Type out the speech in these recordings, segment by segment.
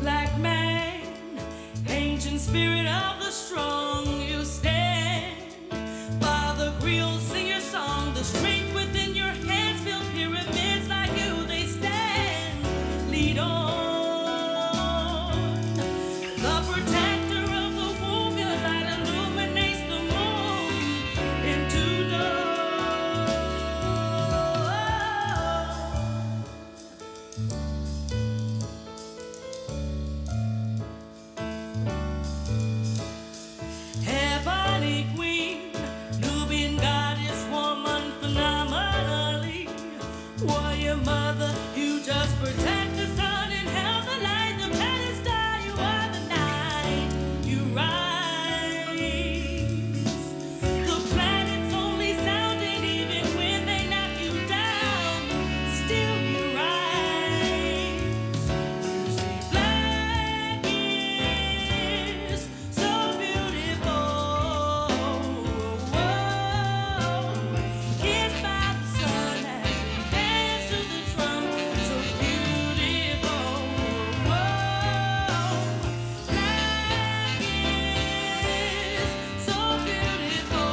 Black man, ancient spirit of the strong, you stand. Father Creole, sing your song. The strength within your hands build pyramids like you, they stand. Lead on. The protector of the womb, your light illuminates the moon into dawn. Ebony queen, Nubian goddess, woman phenomenally. Warrior mother, you just protect the sun and held the light. The planet star, you are the night. You rise. The planet's only sounding even when they knock you down. Still you rise. You see, black is so beautiful. Kissed by the sun as we dance to the drum. So beautiful. Black is so beautiful.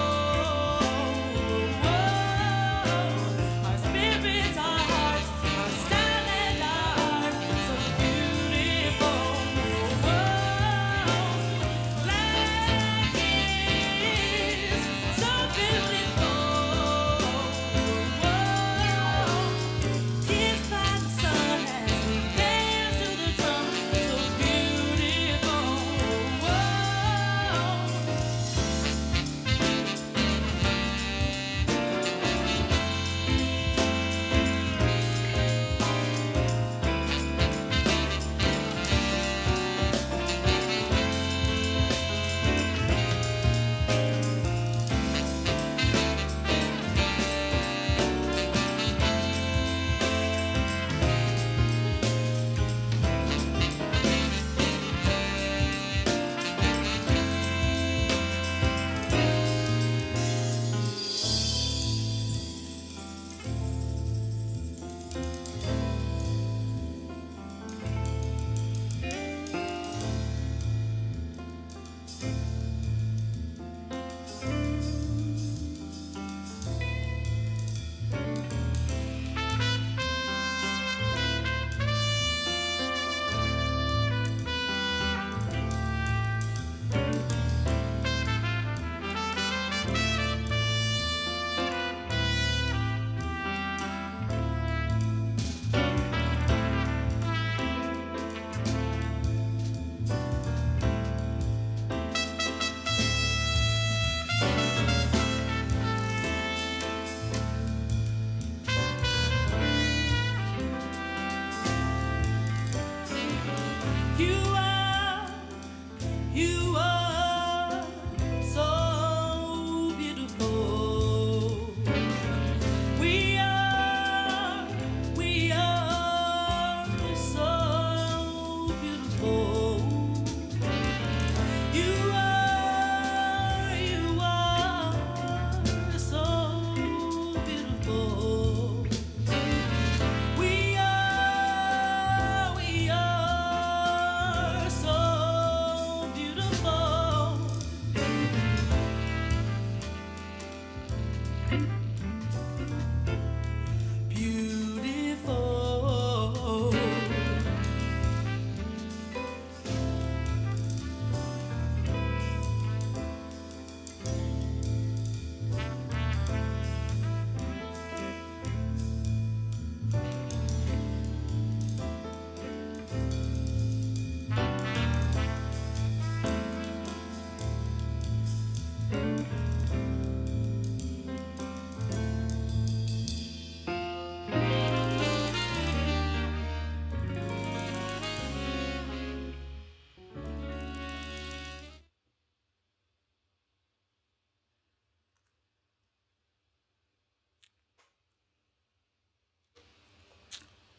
Our spirits, our hearts, our style and our art. So beautiful. Black is so beautiful. Kissed by the sun as we dance to the drum. So beautiful. You are so beautiful. We are so beautiful. You are so beautiful. We are so beautiful. Beautiful.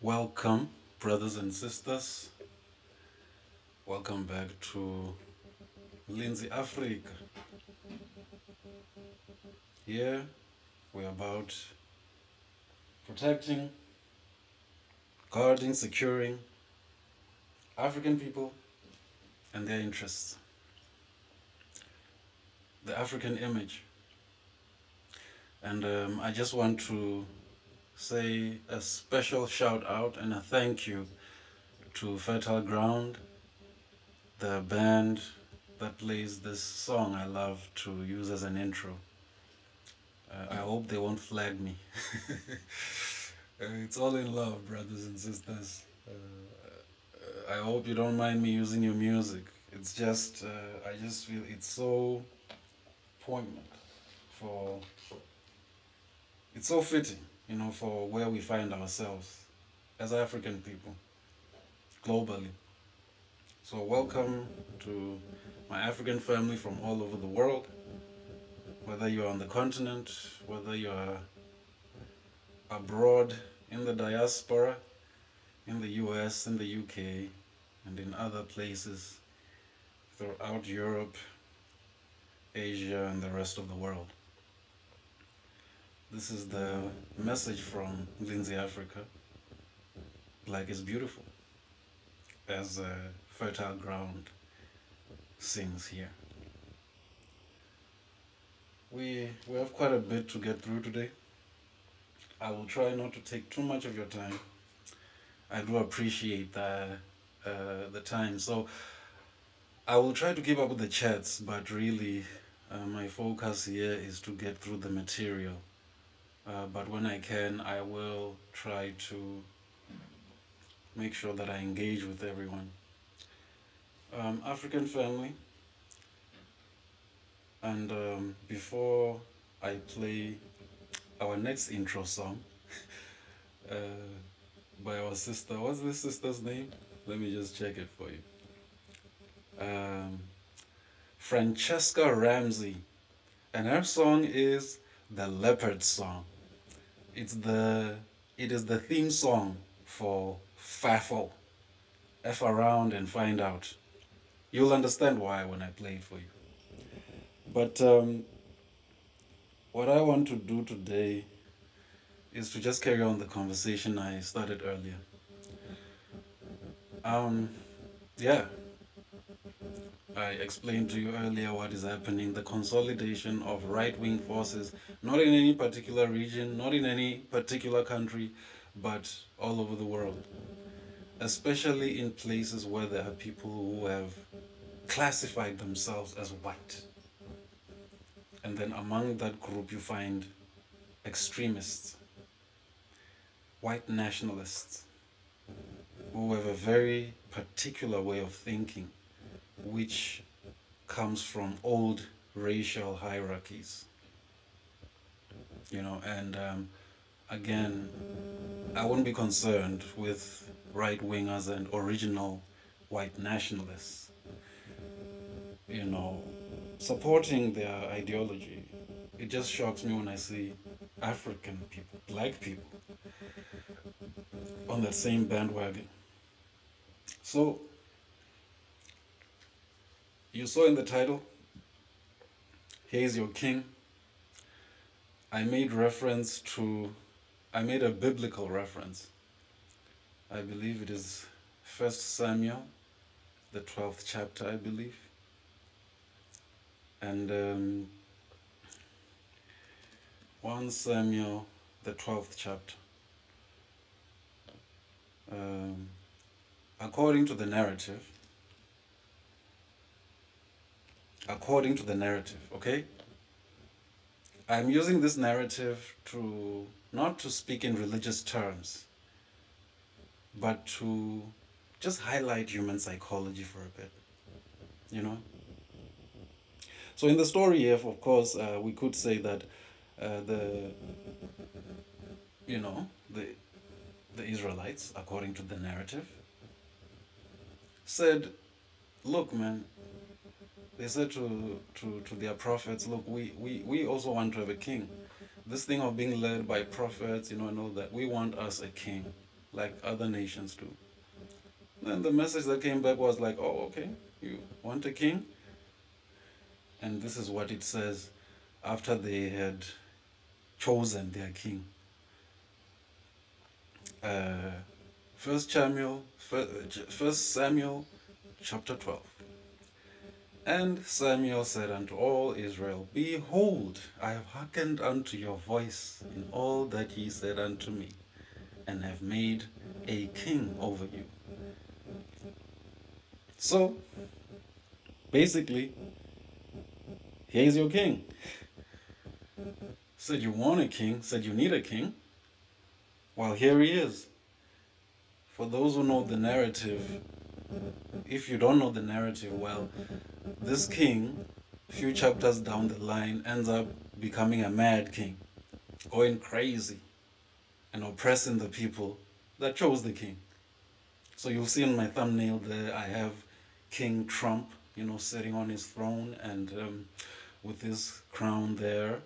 Welcome Brothers and sisters, welcome back to Mlinzi Afrika. Here we're about protecting, guarding, securing African people and their interests. The African image. And I just want to say a special shout out and a thank you to Fertile Ground, the band that plays this song I love to use as an intro. I hope they won't flag me. It's all in love, brothers and sisters. I hope you don't mind me using your music. It's just, I just feel it's so poignant for, it's so fitting, you know, for where we find ourselves as African people, globally. So welcome to my African family from all over the world, whether you're on the continent, whether you're abroad in the diaspora, in the US, in the UK, and in other places throughout Europe, Asia, and the rest of the world. This is the message from Mlinzi Afrika. Black is beautiful, as Fertile Ground sings here. We have quite a bit to get through today. I will try not to take too much of your time. I do appreciate the time. So I will try to keep up with the chats, but really my focus here is to get through the material. But when I can, I will try to make sure that I engage with everyone. African family. And before I play our next intro song by our sister, what's this sister's name? Let me just check it for you. Francesca Ramsey, and her song is the Leopard Song. It is the theme song for FAFO. F around and find out. You'll understand why when I play it for you. But what I want to do today is to just carry on the conversation I started earlier. Yeah, I explained to you earlier what is happening, the consolidation of right-wing forces, not in any particular region, not in any particular country, but all over the world, especially in places where there are people who have classified themselves as white. And then among that group you find extremists, white nationalists, who have a very particular way of thinking, which comes from old racial hierarchies. You know, and again, I wouldn't be concerned with right-wingers and original white nationalists, you know, supporting their ideology. It just shocks me when I see African people, black people, on that same bandwagon. So, you saw in the title, Here's Your King. I made a biblical reference. I believe it is 1 Samuel, the 12th chapter, I believe. And 1 Samuel, the 12th chapter. According to the narrative, okay? I'm using this narrative to not to speak in religious terms, but to just highlight human psychology for a bit, you know? So in the story here, of course, we could say that the Israelites, according to the narrative, said, look, man, they said to their prophets, look, we also want to have a king. This thing of being led by prophets, you know, and all that, we want us a king, like other nations do. And the message that came back was like, oh, okay, you want a king? And this is what it says after they had chosen their king. First Samuel chapter 12. And Samuel said unto all Israel, Behold, I have hearkened unto your voice in all that ye said unto me, and have made a king over you. So, basically, here's your king. Said you want a king, said you need a king. Well, here he is. For those who know the narrative, if you don't know the narrative, well, this king, a few chapters down the line, ends up becoming a mad king, going crazy and oppressing the people that chose the king. So you'll see in my thumbnail there, I have King Trump, sitting on his throne and with his crown there.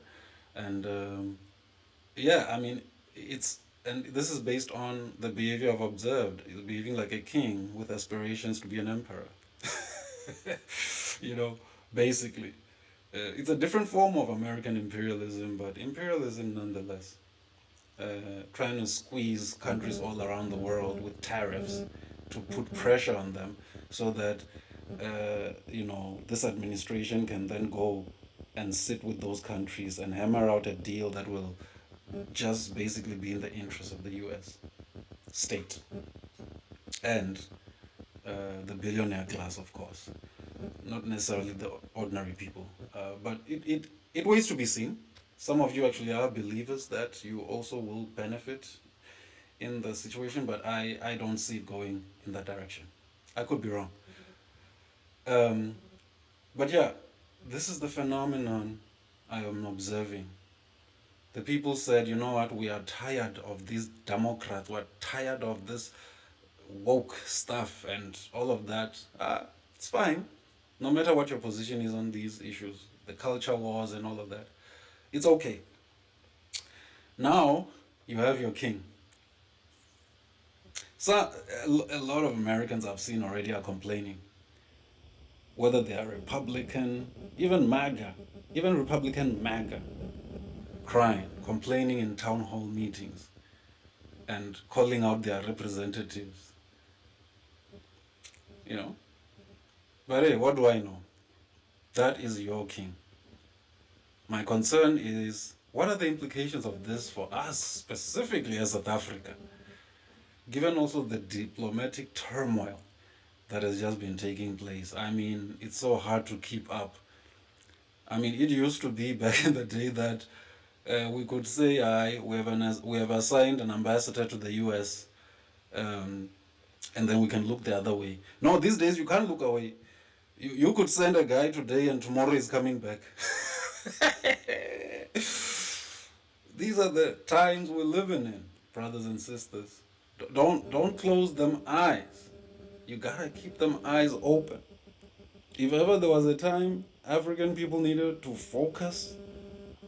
And yeah, I mean, and this is based on the behavior I've observed. He's behaving like a king with aspirations to be an emperor. Basically. It's a different form of American imperialism, but imperialism nonetheless. Trying to squeeze countries all around the world with tariffs to put pressure on them so that, this administration can then go and sit with those countries and hammer out a deal that will just basically be in the interest of the US state and the billionaire class, of course, not necessarily the ordinary people. But it waits to be seen. Some of you actually are believers that you also will benefit in the situation, but I don't see it going in that direction. I could be wrong. But yeah, this is the phenomenon I am observing. The people said, you know what, we are tired of these Democrats, we're tired of this woke stuff and all of that. It's fine. No matter what your position is on these issues, the culture wars and all of that, it's okay. Now, you have your king. So, a lot of Americans I've seen already are complaining. Whether they are Republican, even MAGA, even Republican MAGA, crying, complaining in town hall meetings, and calling out their representatives. But hey, what do I know? That is your king. My concern is, what are the implications of this for us, specifically as South Africa? Given also the diplomatic turmoil that has just been taking place. I mean, it's so hard to keep up. I mean, it used to be back in the day that we could say, we have assigned an ambassador to the US, and then we can look the other way. No, these days you can't look away. You could send a guy today and tomorrow he's coming back. These are the times we're living in, brothers and sisters. Don't close them eyes. You gotta keep them eyes open. If ever there was a time African people needed to focus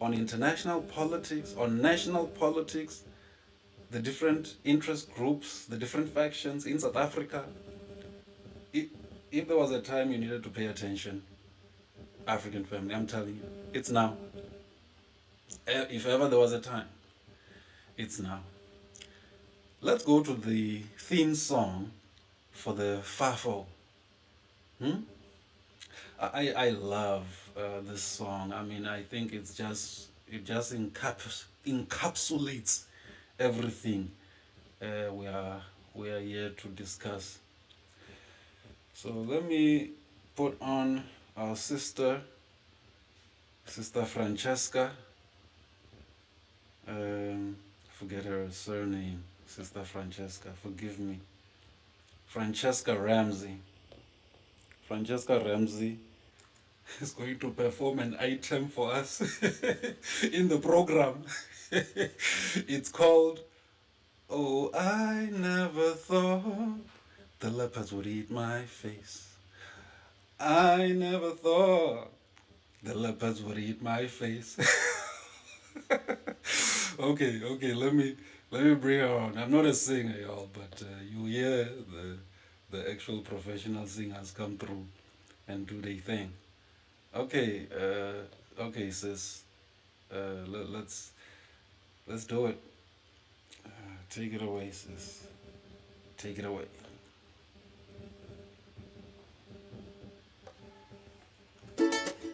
on international politics, on national politics, the different interest groups, the different factions in South Africa, if there was a time you needed to pay attention, African family, I'm telling you, it's now. If ever there was a time, it's now. Let's go to the theme song for the FAFO. I love this song. I mean, I think it just encapsulates everything we are here to discuss. So let me put on our Sister Francesca. Forget her surname. Sister Francesca, forgive me. Francesca Ramsey. Francesca Ramsey is going to perform an item for us in the program. It's called Oh, I Never Thought the Leopards Would Eat My Face. I never thought the leopards would eat my face. Okay, let me bring her on. I'm not a singer, y'all, but you hear the actual professional singers come through and do their thing. Okay, okay, sis. Let's do it. Take it away, sis. Take it away.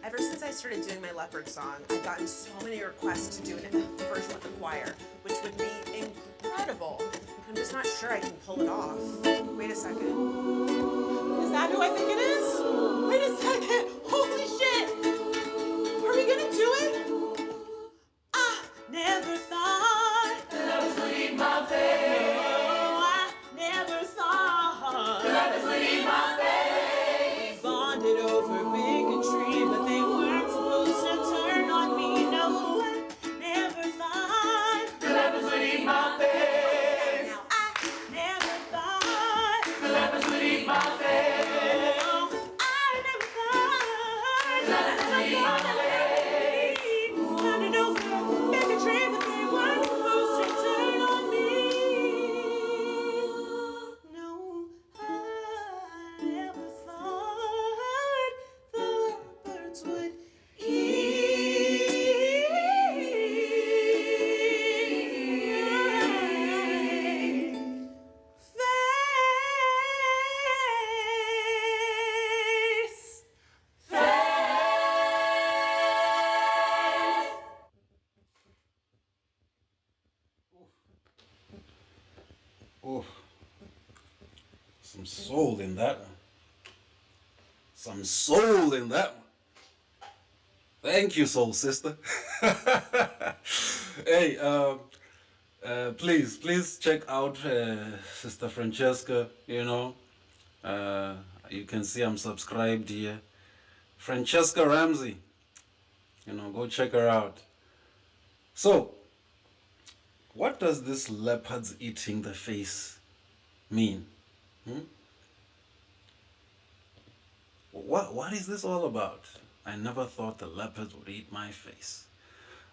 Ever since I started doing my leopard song, I've gotten so many requests to do a version with the choir, which would be incredible. I'm just not sure I can pull it off. Wait a second. Is that who I think it is? Wait a second. Holy shit. Are we gonna do it? I never thought that I would leave my face. No, I never thought that I would leave my face. We bonded over bigotry, but they weren't supposed to turn on me. No, I never thought that I would leave my face. Now I never thought that I would leave my face. No, I never thought that I would leave my face. Bonded over bigotry, but they weren't supposed to turn on me. No, I never thought the birds would Oh, some soul in that one. Some soul in that one. Thank you, soul sister. Hey, please check out Sister Francesca. You know, you can see I'm subscribed here. Francesca Ramsey. You know, go check her out. So, what does this leopards eating the face mean? What is this all about? I never thought the leopards would eat my face.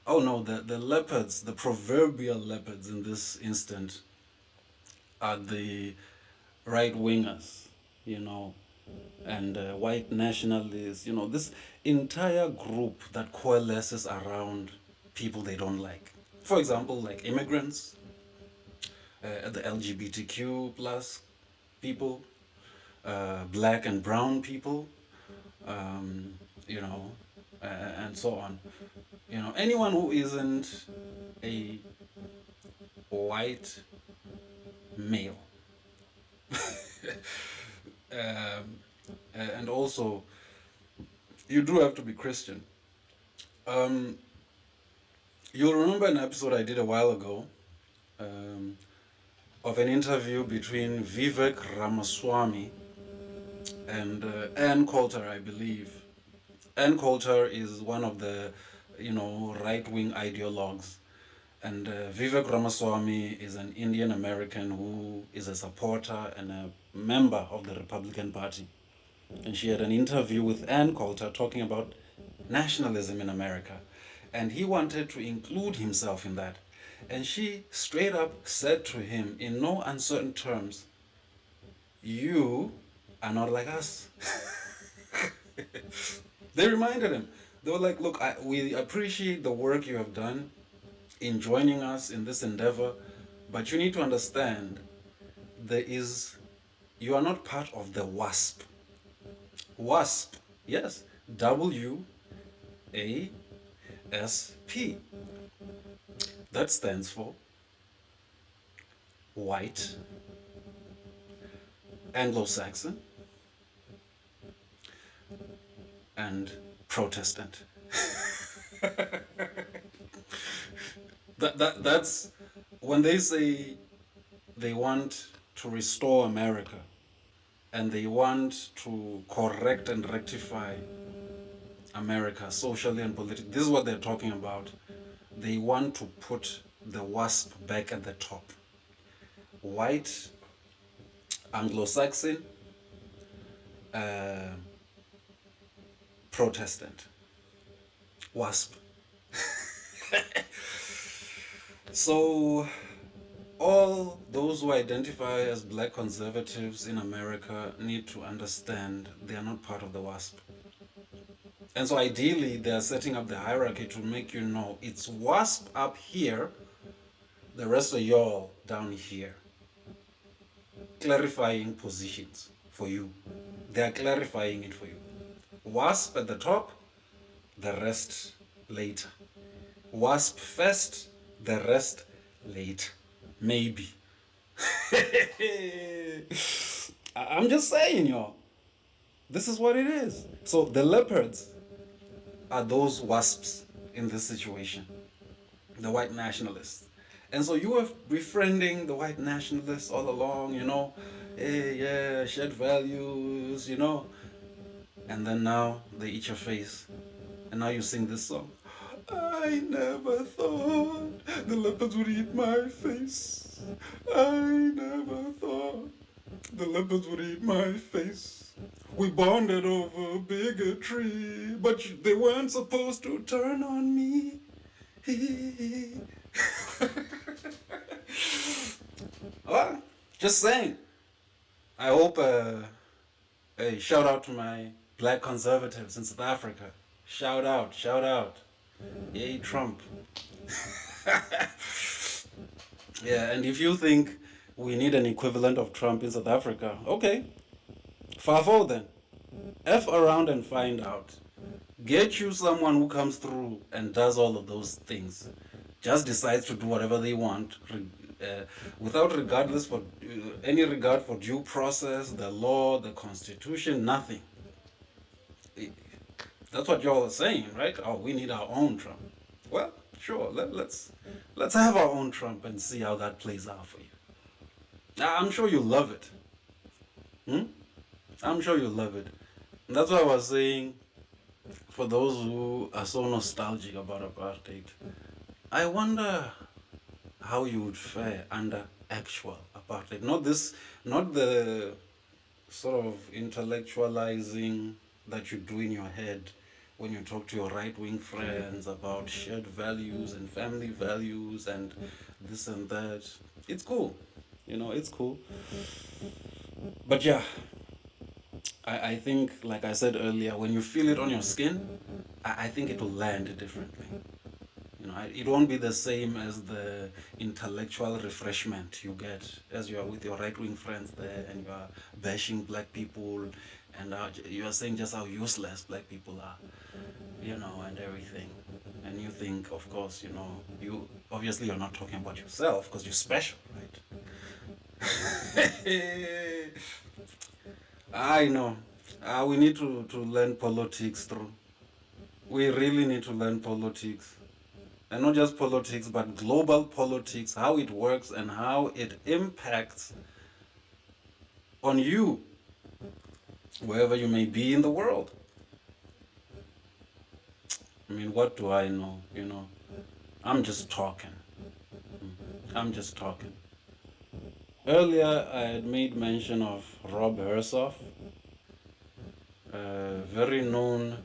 Oh no, the leopards, the proverbial leopards in this instant, are the right-wingers, you know, and white nationalists, you know, this entire group that coalesces around people they don't like. For example, like immigrants, the LGBTQ plus people, black and brown people, you know, and so on. You know, anyone who isn't a white male. And also, you do have to be Christian. You'll remember an episode I did a while ago of an interview between Vivek Ramaswamy and Ann Coulter, I believe. Ann Coulter is one of the, you know, right-wing ideologues. And Vivek Ramaswamy is an Indian American who is a supporter and a member of the Republican Party. And she had an interview with Ann Coulter talking about nationalism in America. And he wanted to include himself in that. And she straight up said to him in no uncertain terms, "You are not like us." They reminded him. They were like, "Look, we appreciate the work you have done in joining us in this endeavor, but you need to understand you are not part of the WASP. WASP, yes, WASP. That stands for white, Anglo-Saxon, and Protestant." That's when they say they want to restore America and they want to correct and rectify America socially and politically. This is what they're talking about. They want to put the WASP back at the top. White, Anglo-Saxon, Protestant. WASP. So, all those who identify as black conservatives in America need to understand they are not part of the WASP. And so ideally, they are setting up the hierarchy to make you know it's WASP up here, the rest of y'all down here. Clarifying positions for you. They are clarifying it for you. WASP at the top, the rest later. WASP first, the rest later. Maybe. I'm just saying, y'all. This is what it is. So the leopards are those wasps in this situation. The white nationalists. And so you were befriending the white nationalists all along, you know. Hey, yeah, shared values, you know. And then now they eat your face. And now you sing this song. I never thought the leopards would eat my face. I never thought the leopards would eat my face. We bonded over bigotry, but they weren't supposed to turn on me. Well, just saying. I hope, hey, shout out to my black conservatives in South Africa. Shout out, shout out. Yay, Trump. Yeah, and if you think we need an equivalent of Trump in South Africa, okay. Fafo then. F around and find out. Get you someone who comes through and does all of those things. Just decides to do whatever they want, without any regard for due process, the law, the constitution, nothing. That's what y'all are saying, right? Oh, we need our own Trump. Well, sure. Let's have our own Trump and see how that plays out for you. I'm sure you love it. I'm sure you love it. And that's why I was saying, for those who are so nostalgic about apartheid, I wonder how you would fare under actual apartheid. Not the sort of intellectualizing that you do in your head when you talk to your right-wing friends about shared values and family values and this and that. It's cool. You know, it's cool. But yeah, I think, like I said earlier, when you feel it on your skin, I think it will land differently. You know, it won't be the same as the intellectual refreshment you get as you are with your right-wing friends there and you are bashing black people and you are saying just how useless black people are, you know, and everything. And you think, of course, you know, obviously you're not talking about yourself because you're special, right? I know. We need to learn politics through. We really need to learn politics. And not just politics, but global politics, how it works and how it impacts on you, wherever you may be in the world. I mean, what do I know, you know? I'm just talking. Earlier, I had made mention of Rob Hersov, a very known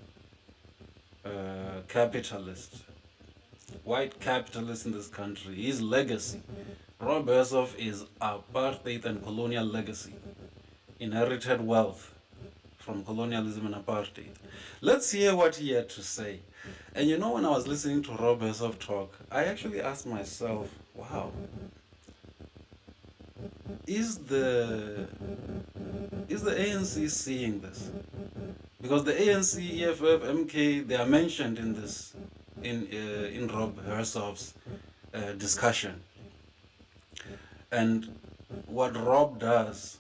capitalist, white capitalist in this country. His legacy, Rob Hersov, is apartheid and colonial legacy, inherited wealth from colonialism and apartheid. Let's hear what he had to say. And you know, when I was listening to Rob Hersov talk, I actually asked myself, wow, is the ANC seeing this? Because the ANC, EFF, MK, they are mentioned in this, in Rob Hersov's discussion. And what Rob does,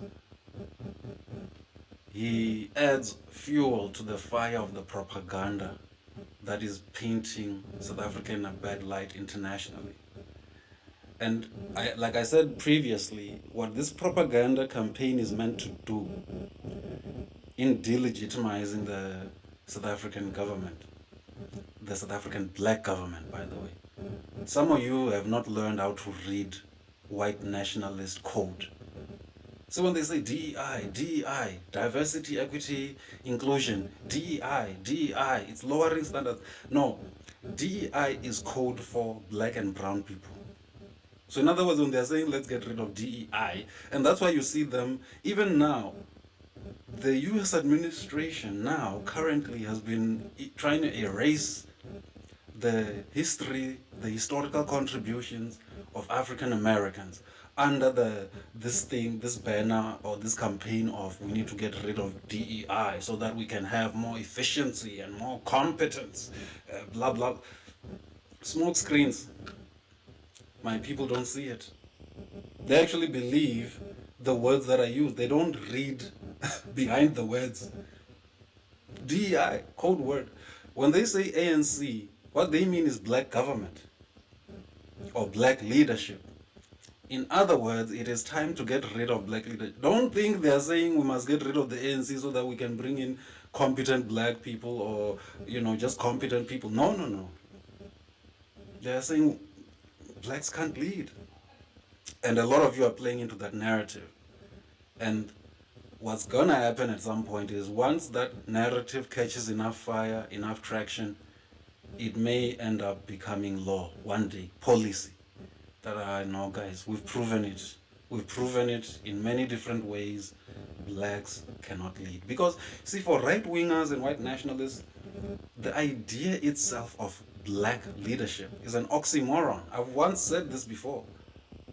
he adds fuel to the fire of the propaganda that is painting South Africa in a bad light internationally. And like I said previously, what this propaganda campaign is meant to do in delegitimizing the South African government, the South African black government, by the way. Some of you have not learned how to read white nationalist code. So when they say DEI, DEI, diversity, equity, inclusion, DEI, DEI, it's lowering standards. No, DEI is code for black and brown people. So in other words, when they're saying let's get rid of DEI, and that's why you see them, even now, the US administration now currently has been trying to erase the history, the historical contributions of African Americans under this banner or this campaign of we need to get rid of DEI so that we can have more efficiency and more competence, blah blah. Smoke screens. My people don't see it. They actually believe the words that are used. They don't read behind the words. DEI, code word. When they say ANC, what they mean is black government or black leadership. In other words, it is time to get rid of black leadership. Don't think they are saying we must get rid of the ANC so that we can bring in competent black people or, just competent people. No, no, no. They are saying blacks can't lead. And a lot of you are playing into that narrative. And what's gonna happen at some point is once that narrative catches enough fire, enough traction, it may end up becoming law one day, policy. That no, guys, we've proven it. We've proven it in many different ways. Blacks cannot lead. Because, see, for right-wingers and white nationalists, the idea itself of black leadership is an oxymoron. I've once said this before.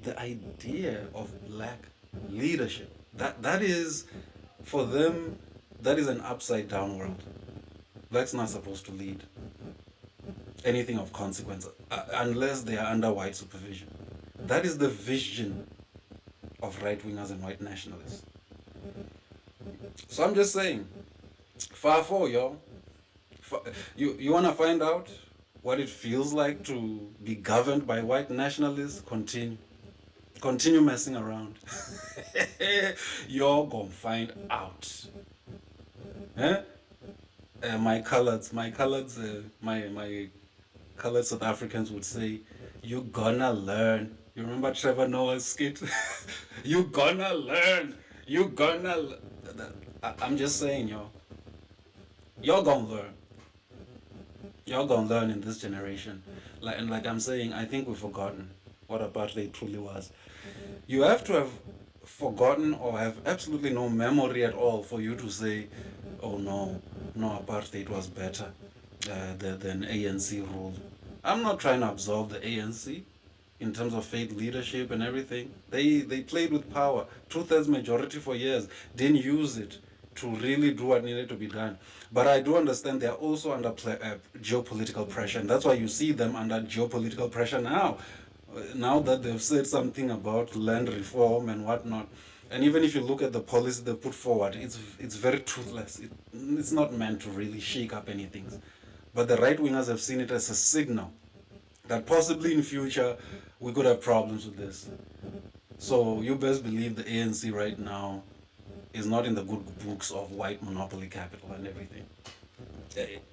The idea of black leadership, that is, for them, that is an upside down world. Blacks not supposed to lead anything of consequence unless they are under white supervision. That is the vision of right-wingers and white nationalists. So I'm just saying, far for y'all. You want to find out what it feels like to be governed by white nationalists? Continue messing around. You're gonna find out. My colored South Africans would say, you gonna learn. You remember Trevor Noah's skit? You gonna learn. I'm just saying, you're gonna learn. You're gonna learn in this generation. Like I'm saying, I think we've forgotten what apartheid truly was. You have to have forgotten or have absolutely no memory at all for you to say, oh no, apartheid was better than ANC rule. I'm not trying to absolve the ANC in terms of faith leadership and everything. They played with power, 2/3 majority for years, didn't use it to really do what needed to be done. But I do understand they are also under geopolitical pressure, and that's why you see them under geopolitical pressure now. Now that they've said something about land reform and whatnot, and even if you look at the policy they put forward, it's very truthless. It's not meant to really shake up anything. But the right-wingers have seen it as a signal that possibly in future we could have problems with this. So you best believe the ANC right now is not in the good books of white monopoly capital and everything.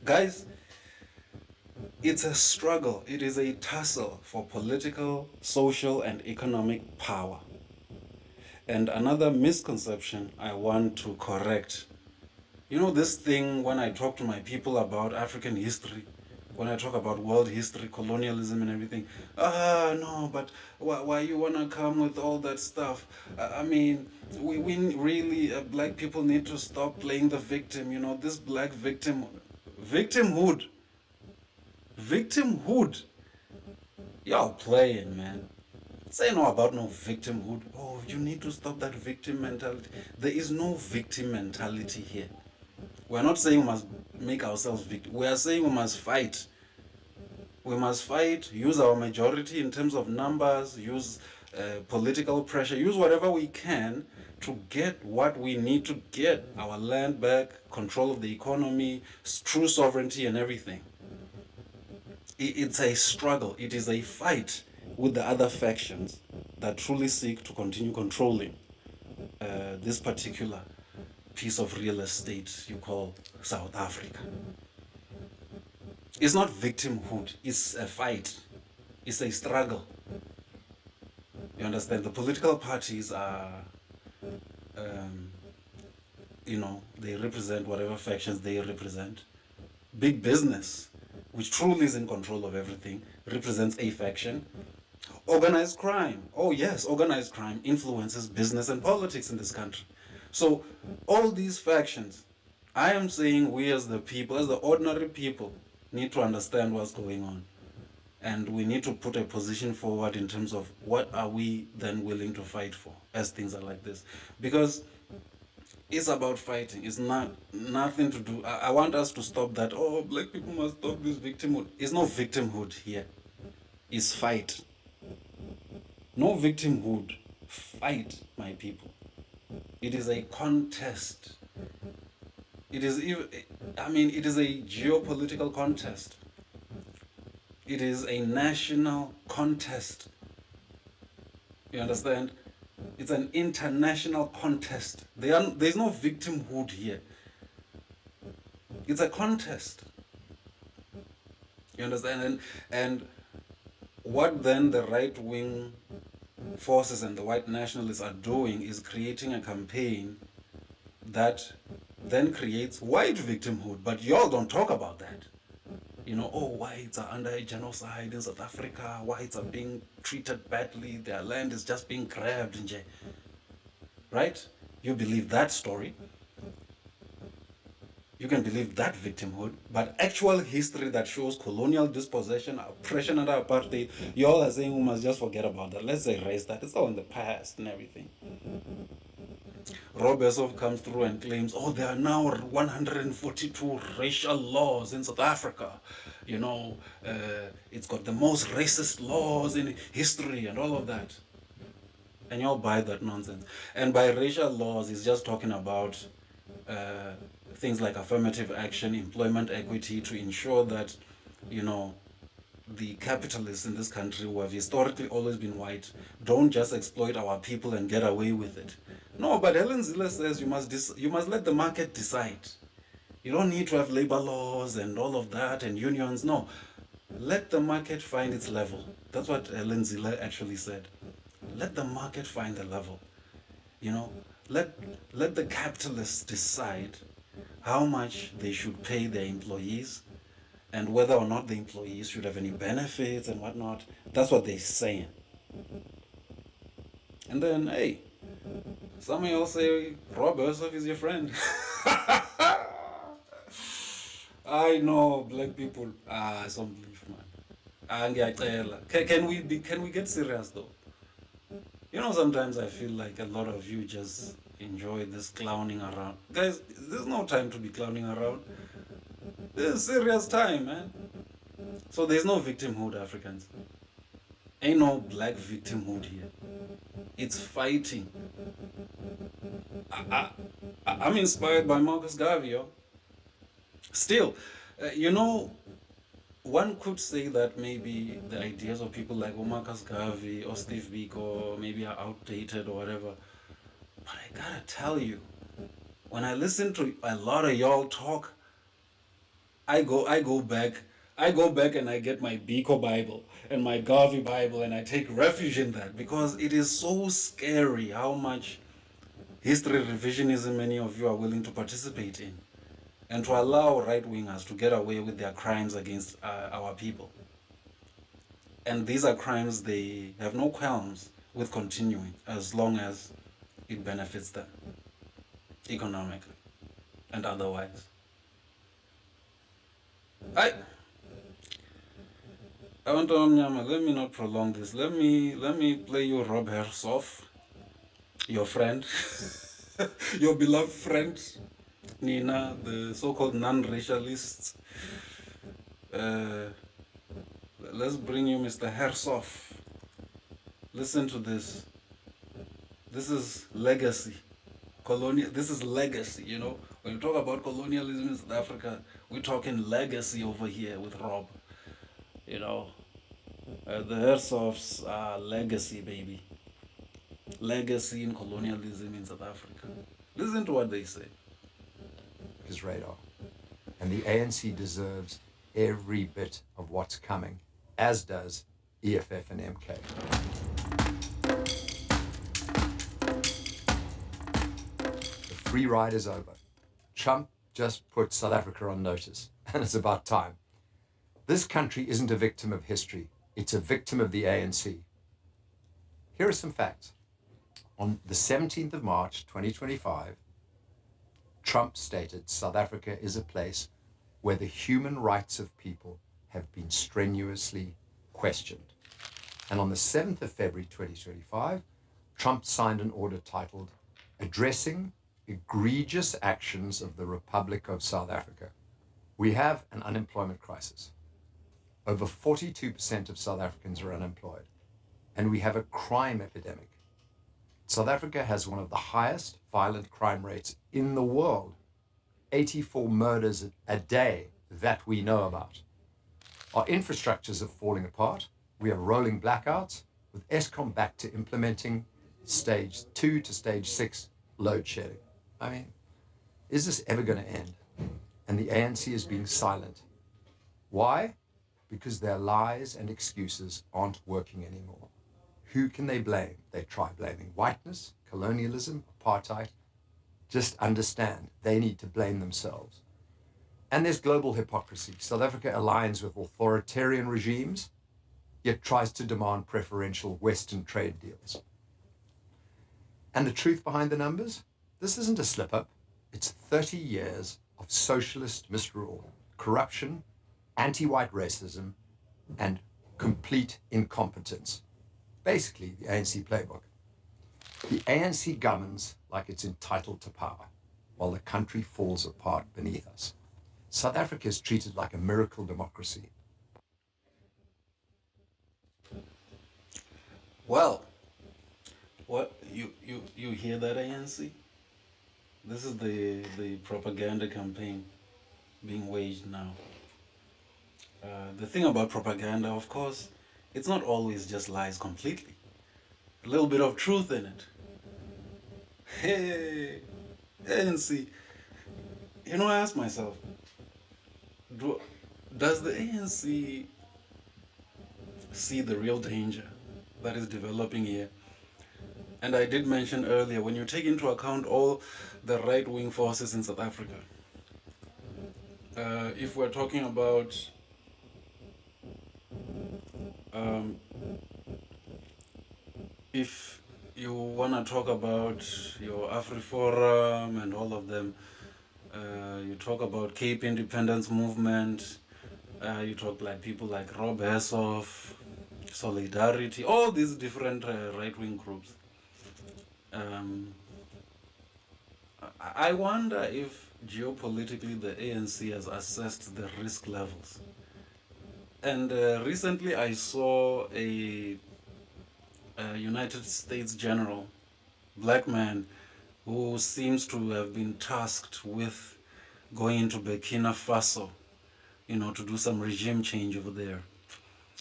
Guys, it's a struggle. It is a tussle for political, social, and economic power. And another misconception I want to correct. This thing when I talk to my people about African history, when I talk about world history, colonialism and everything, no, but why you want to come with all that stuff? We really, black people need to stop playing the victim, this black victimhood. Y'all playing, man. Say no about no victimhood. Oh, you need to stop that victim mentality. There is no victim mentality here. We're not saying we must make ourselves victims. We are saying we must fight. We must fight, use our majority in terms of numbers, use political pressure, use whatever we can to get what we need to get, our land back, control of the economy, true sovereignty and everything. It's a struggle. It is a fight with the other factions that truly seek to continue controlling this particular piece of real estate you call South Africa. It's not victimhood, it's a fight, it's a struggle. You understand? The political parties are, they represent whatever factions they represent. Big business, which truly is in control of everything, represents a faction. Organized crime. Oh yes, organized crime influences business and politics in this country. So all these factions, I am saying we as the people, as the ordinary people, need to understand what's going on. And we need to put a position forward in terms of what are we then willing to fight for as things are like this. Because it's about fighting. It's nothing to do. I want us to stop that. Oh, black people must stop this victimhood. It's no victimhood here. It's fight. No victimhood. Fight, my people. It is a contest. It is a geopolitical contest. It is a national contest. You understand? It's an international contest. There's no victimhood here. It's a contest. You understand? And what then the right-wing forces and the white nationalists are doing is creating a campaign that then creates white victimhood. But y'all don't talk about that. You know, oh, whites are under a genocide in South Africa, whites are being treated badly, their land is just being grabbed, right? You believe that story. You can believe that victimhood, but actual history that shows colonial dispossession, oppression under apartheid, you all are saying we must just forget about that. Let's erase that. It's all in the past and everything. Rob Hersov comes through and claims, oh, there are now 142 racial laws in South Africa. You know, it's got the most racist laws in history and all of that. And you all buy that nonsense. And by racial laws, he's just talking about things like affirmative action, employment equity, to ensure that, you know, the capitalists in this country, who have historically always been white, don't just exploit our people and get away with it. No, but Helen Zille says you must let the market decide. You don't need to have labor laws and all of that and unions. No, let the market find its level. That's what Helen Zille actually said. Let the market find the level. You know, let the capitalists decide how much they should pay their employees and whether or not the employees should have any benefits and whatnot. That's what they're saying. And then, hey, some of y'all say Rob Hersov is your friend. I know, black people. I don't believe, man. Can we get serious though? You know, sometimes I feel like a lot of you just enjoy this clowning around. Guys, there's no time to be clowning around. This is serious time, man. So there's no victimhood, Africans. Ain't no black victimhood here. It's fighting. I'm inspired by Marcus Garvey, yo. Still, you know, one could say that maybe the ideas of people like Marcus Garvey or Steve Biko maybe are outdated or whatever. But I gotta tell you, when I listen to a lot of y'all talk, I go back and I get my Biko Bible and my Garvey Bible and I take refuge in that, because it is so scary how much history revisionism many of you are willing to participate in, and to allow right-wingers to get away with their crimes against our people. And these are crimes they have no qualms with continuing as long as it benefits them economically and otherwise. I want to let me not prolong this. Let me play you Rob Hersov, your friend, your beloved friend, Nina, the so-called non-racialists. Let's bring you Mr. Hersov. Listen to this. This is legacy. This is legacy, you know. When you talk about colonialism in South Africa, we're talking legacy over here with Rob. You know, the Hersovs are legacy, baby. Legacy in colonialism in South Africa. Listen to what they say. His radar. And the ANC deserves every bit of what's coming, as does EFF and MK. The free ride is over. Trump just put South Africa on notice, and it's about time. This country isn't a victim of history. It's a victim of the ANC. Here are some facts. On the 17th of March, 2025, Trump stated South Africa is a place where the human rights of people have been strenuously questioned. And on the 7th of February 2025, Trump signed an order titled Addressing Egregious Actions of the Republic of South Africa. We have an unemployment crisis. Over 42% of South Africans are unemployed. And we have a crime epidemic. South Africa has one of the highest violent crime rates in the world. 84 murders a day that we know about. Our infrastructures are falling apart. We have rolling blackouts with Eskom back to implementing stage 2 to stage 6 load shedding. I mean, is this ever going to end? And the ANC is being silent. Why? Because their lies and excuses aren't working anymore. Who can they blame? They try blaming whiteness, colonialism, apartheid. Just understand, they need to blame themselves. And there's global hypocrisy. South Africa aligns with authoritarian regimes, yet tries to demand preferential Western trade deals. And the truth behind the numbers? This isn't a slip-up. It's 30 years of socialist misrule, corruption, anti-white racism, and complete incompetence. Basically, the ANC playbook. The ANC governs like it's entitled to power, while the country falls apart beneath us. South Africa is treated like a miracle democracy. Well, what you hear that, ANC? This is the propaganda campaign being waged now. The thing about propaganda, of course, it's not always just lies completely. A little bit of truth in it. Hey, ANC. You know, I ask myself, does the ANC see the real danger that is developing here? And I did mention earlier, when you take into account all the right-wing forces in South Africa, if we're talking about if you want to talk about your Afriforum and all of them, you talk about Cape Independence Movement, you talk like people like Rob Hersov, Solidarity, all these different right-wing groups. I wonder if geopolitically the ANC has assessed the risk levels. And recently I saw a United States general, black man, who seems to have been tasked with going into Burkina Faso, to do some regime change over there.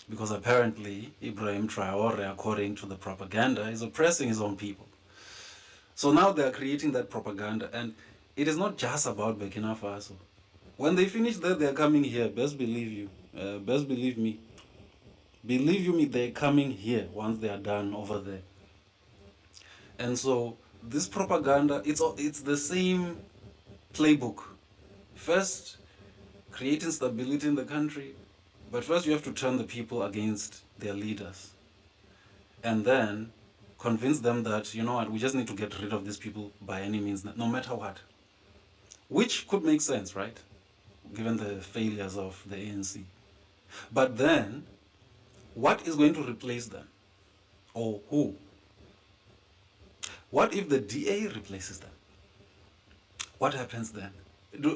Because apparently Ibrahim Traore, according to the propaganda, is oppressing his own people. So now they are creating that propaganda, and it is not just about Burkina Faso. When they finish that, they are coming here. Best believe me. Believe you me, they're coming here once they are done over there. And so this propaganda, it's the same playbook. First, create instability in the country, but first you have to turn the people against their leaders. And then convince them that, you know what, we just need to get rid of these people by any means, no matter what. Which could make sense, right? Given the failures of the ANC. But then, what is going to replace them? Or who? What if the DA replaces them? What happens then?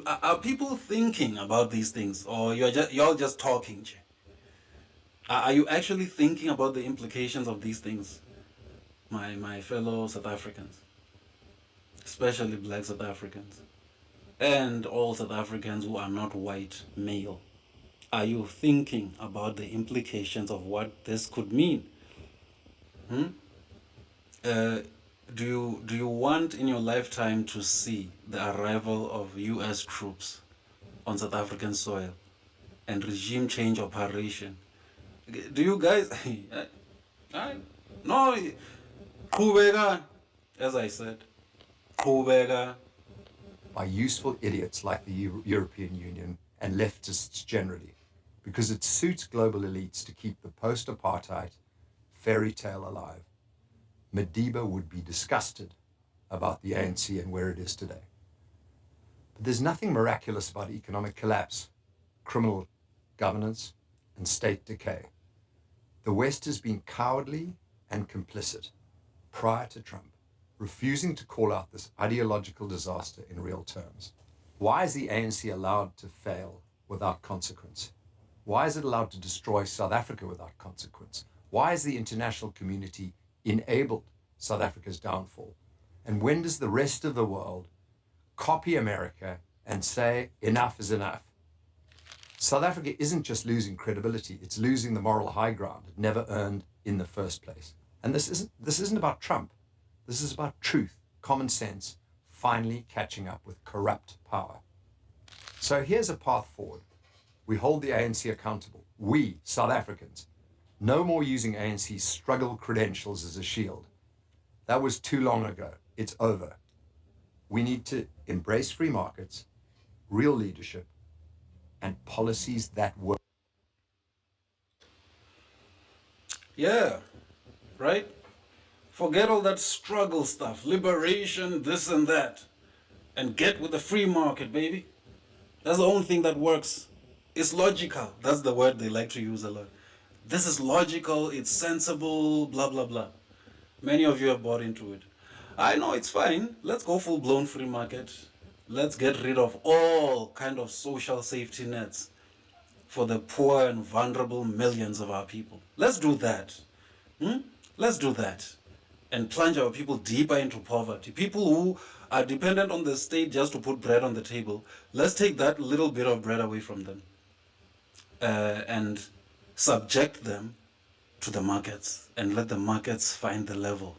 Are people thinking about these things, or you're just talking? Are you actually thinking about the implications of these things, my fellow South Africans, especially black South Africans, and all South Africans who are not white male? Are you thinking about the implications of what this could mean? Do you want in your lifetime to see the arrival of US troops on South African soil and regime change operation? Do you guys... No, Kubega, as I said, Kubega. By useful idiots like the European Union and leftists generally, because it suits global elites to keep the post-apartheid fairy tale alive. Madiba would be disgusted about the ANC and where it is today. But there's nothing miraculous about economic collapse, criminal governance, and state decay. The West has been cowardly and complicit prior to Trump, refusing to call out this ideological disaster in real terms. Why is the ANC allowed to fail without consequence? Why is it allowed to destroy South Africa without consequence? Why has the international community enabled South Africa's downfall? And when does the rest of the world copy America and say, enough is enough? South Africa isn't just losing credibility, it's losing the moral high ground it never earned in the first place. And this isn't about Trump. This is about truth, common sense, finally catching up with corrupt power. So here's a path forward. We hold the ANC accountable. We, South Africans, no more using ANC's struggle credentials as a shield. That was too long ago. It's over. We need to embrace free markets, real leadership, and policies that work. Yeah, right? Forget all that struggle stuff, liberation, this and that, and get with the free market, baby. That's the only thing that works. It's logical. That's the word they like to use a lot. This is logical, it's sensible, blah, blah, blah. Many of you have bought into it. I know it's fine. Let's go full-blown free market. Let's get rid of all kind of social safety nets for the poor and vulnerable millions of our people. Let's do that. Let's do that. And plunge our people deeper into poverty. People who are dependent on the state just to put bread on the table. Let's take that little bit of bread away from them. And subject them to the markets. And let the markets find the level,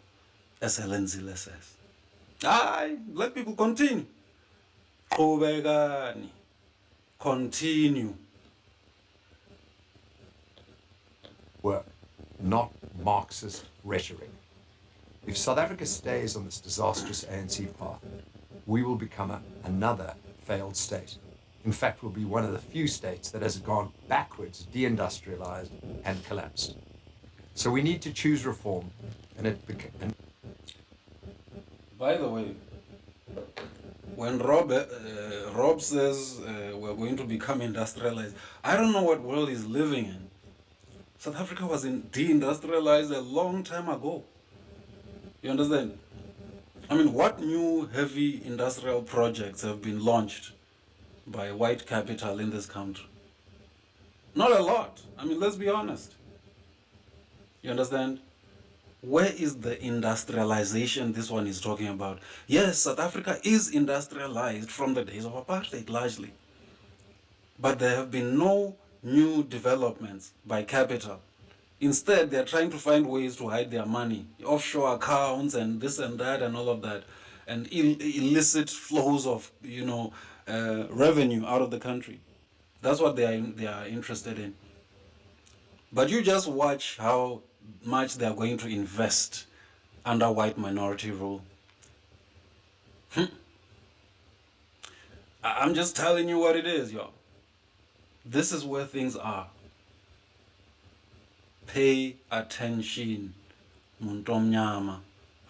as Mlinzi says. Let people continue. Continue. Work, not Marxist rhetoric. If South Africa stays on this disastrous ANC path, we will become another failed state. In fact, we'll be one of the few states that has gone backwards, deindustrialized, and collapsed. So we need to choose reform, By the way, when Rob says we're going to become industrialized, I don't know what world he's living in. South Africa was deindustrialized a long time ago. You understand? I mean, what new heavy industrial projects have been launched by white capital in this country? Not a lot. I mean, let's be honest. You understand? Where is the industrialization this one is talking about? Yes, South Africa is industrialized from the days of apartheid, largely. But there have been no new developments by capital. Instead, they're trying to find ways to hide their money, offshore accounts and this and that and all of that, and illicit flows of, revenue out of the country. That's what they are interested in. But you just watch how much they are going to invest under white minority rule. I'm just telling you what it is, y'all. This is where things are. Pay attention. Muntomnyama.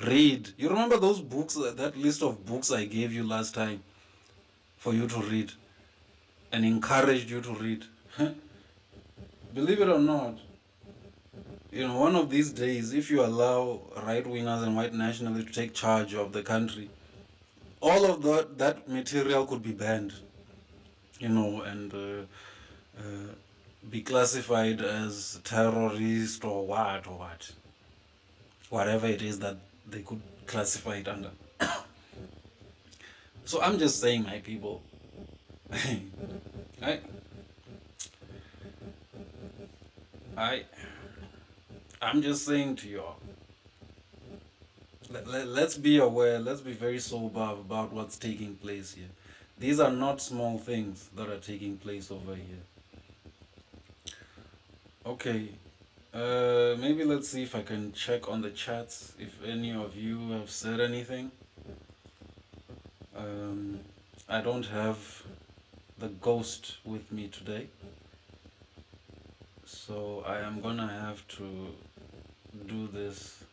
Read. You remember those books, that list of books I gave you last time for you to read and encouraged you to read? Believe it or not, one of these days, if you allow right-wingers and white nationalists to take charge of the country, all of that material could be banned, and be classified as terrorist or what. Whatever it is that they could classify it under. So I'm just saying, my people, I'm just saying to y'all, let's be aware, let's be very sober about what's taking place here. These are not small things that are taking place over here. Okay, maybe let's see if I can check on the chats if any of you have said anything. I don't have the ghost with me today, so I am gonna have to do this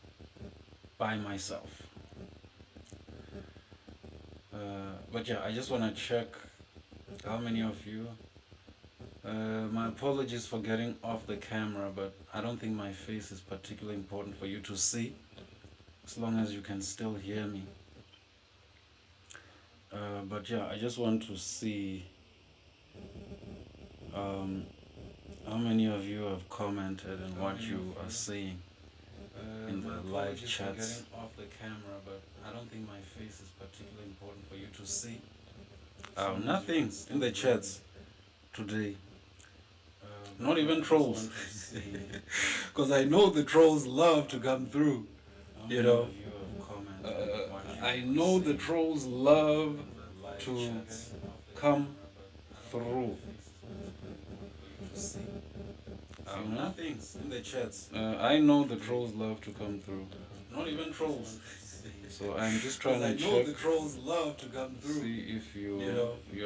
by myself. But yeah, I just want to check how many of you. My apologies for getting off the camera, but I don't think my face is particularly important for you to see, as long as you can still hear me. But yeah, I just want to see how many of you have commented and what you are saying in the live chats. Getting off the camera, but I don't think my face is particularly important for you to see. Nothing in the chats today. Not even trolls. Because I know the trolls love to come through. You know. I know the trolls love to come through. Nothing in the chats. I know the trolls love to come through. Not even trolls. So I'm just trying to check. I know the trolls love to come through. See if you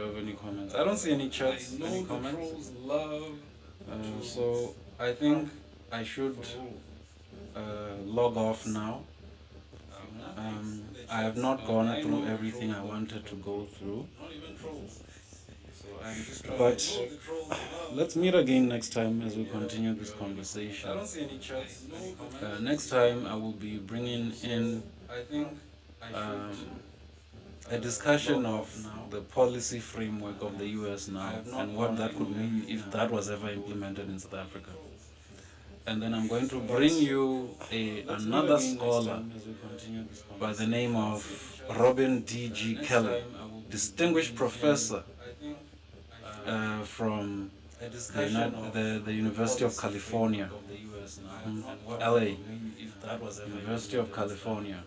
have any comments. I don't see any chats. I know any comments. The trolls love. So I think I should log off now. I have not gone through everything I wanted to go through. But let's meet again next time as we continue this conversation. Next time I will be bringing in a discussion of the policy framework of the US now and what that could mean if that was ever implemented in South Africa. And then I'm going to bring you another scholar by the name of Robin D.G. Kelly, distinguished professor from the University of California, LA, University of California.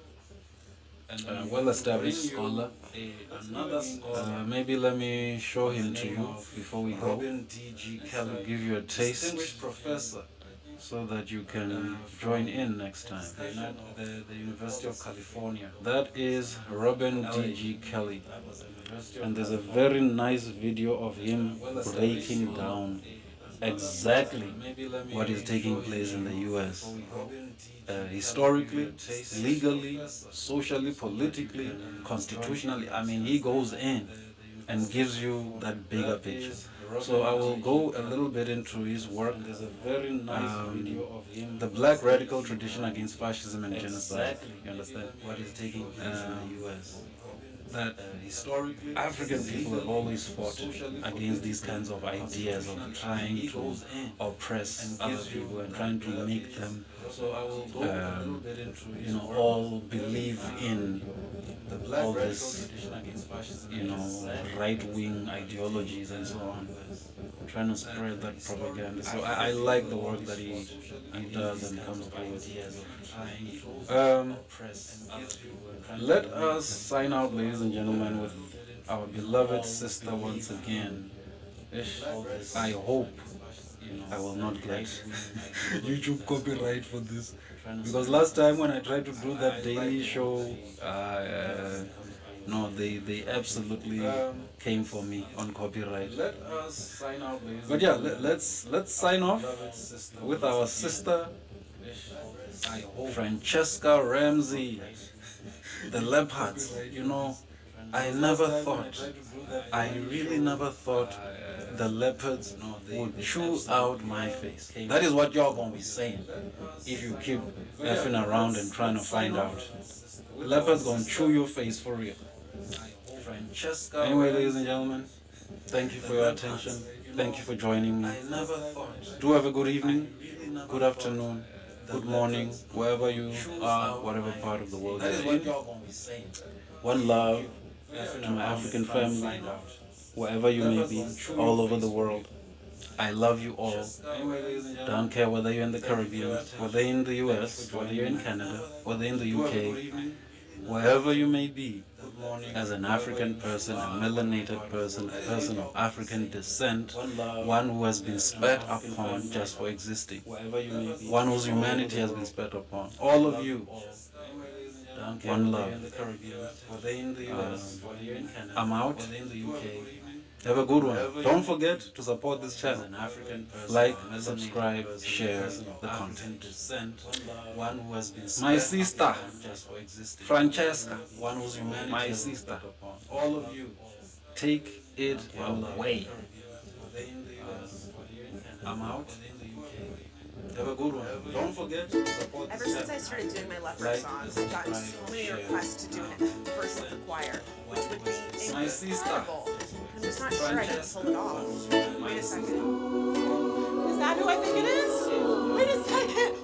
Well-established scholar. Maybe let me show him to you before we go. I'll give you a taste so that you can join in next time. The University of California. That is Robin D.G. Kelly. And there's a very nice video of him breaking down exactly what is taking place in the US. Historically, legally, socially, politically, constitutionally. I mean, he goes in and gives you that bigger picture. So I will go a little bit into his work. There's a very nice video of him. The black radical tradition against fascism and genocide. You understand? What is taking place in the US. That historically African people have always fought against these kinds of ideas of trying to oppress other people and trying to make them all believe in all this, right-wing ideologies and so on, trying to spread that propaganda. So I like the work that he does and comes through with. Let us sign out, ladies and gentlemen, with our beloved sister once again. I hope I will not get YouTube copyright for this, because last time when I tried to do that daily show, no, they absolutely came for me on copyright. Let us sign out, but yeah, let's sign off with our sister Francesca Ramsey, the Leopards. I really never thought the Leopards would chew out my face. That is what y'all gonna be saying if you keep effing around and trying to find out. Leopards gonna chew your face for real. Anyway, ladies and gentlemen, thank you for your attention. Thank you for joining me. Do have a good evening, good afternoon, good morning, wherever you are, whatever part of the world you're in. One love to my African family, wherever you may be, all over the world. I love you all. Don't care whether you're in the Caribbean, whether you're in the US, whether you're in Canada, whether you're in the UK, wherever you may be. As an African person, a melanated person, a person of African descent, one who has been spat upon just for existing, one whose humanity has been spat upon. All of you, one love. I'm out. Have a good one. Don't forget to support this channel. An African person, Like, or melanated subscribe, person, share person of the African content. descent, one who has been My spared sister, just for existing, Francesca, one whose humanity my has been sister, put upon. All of you, take it away. within the US, I'm out. within the UK. Have a good one. Don't forget to support Ever this since I channel. started doing my leopard Like, song, I've gotten so many share, requests to do an version with the choir, which would be My sister, incredible. I'm just not sure I can Francesca, pull it off. my Wait a second. sister. Is that who I think it is? Wait a second.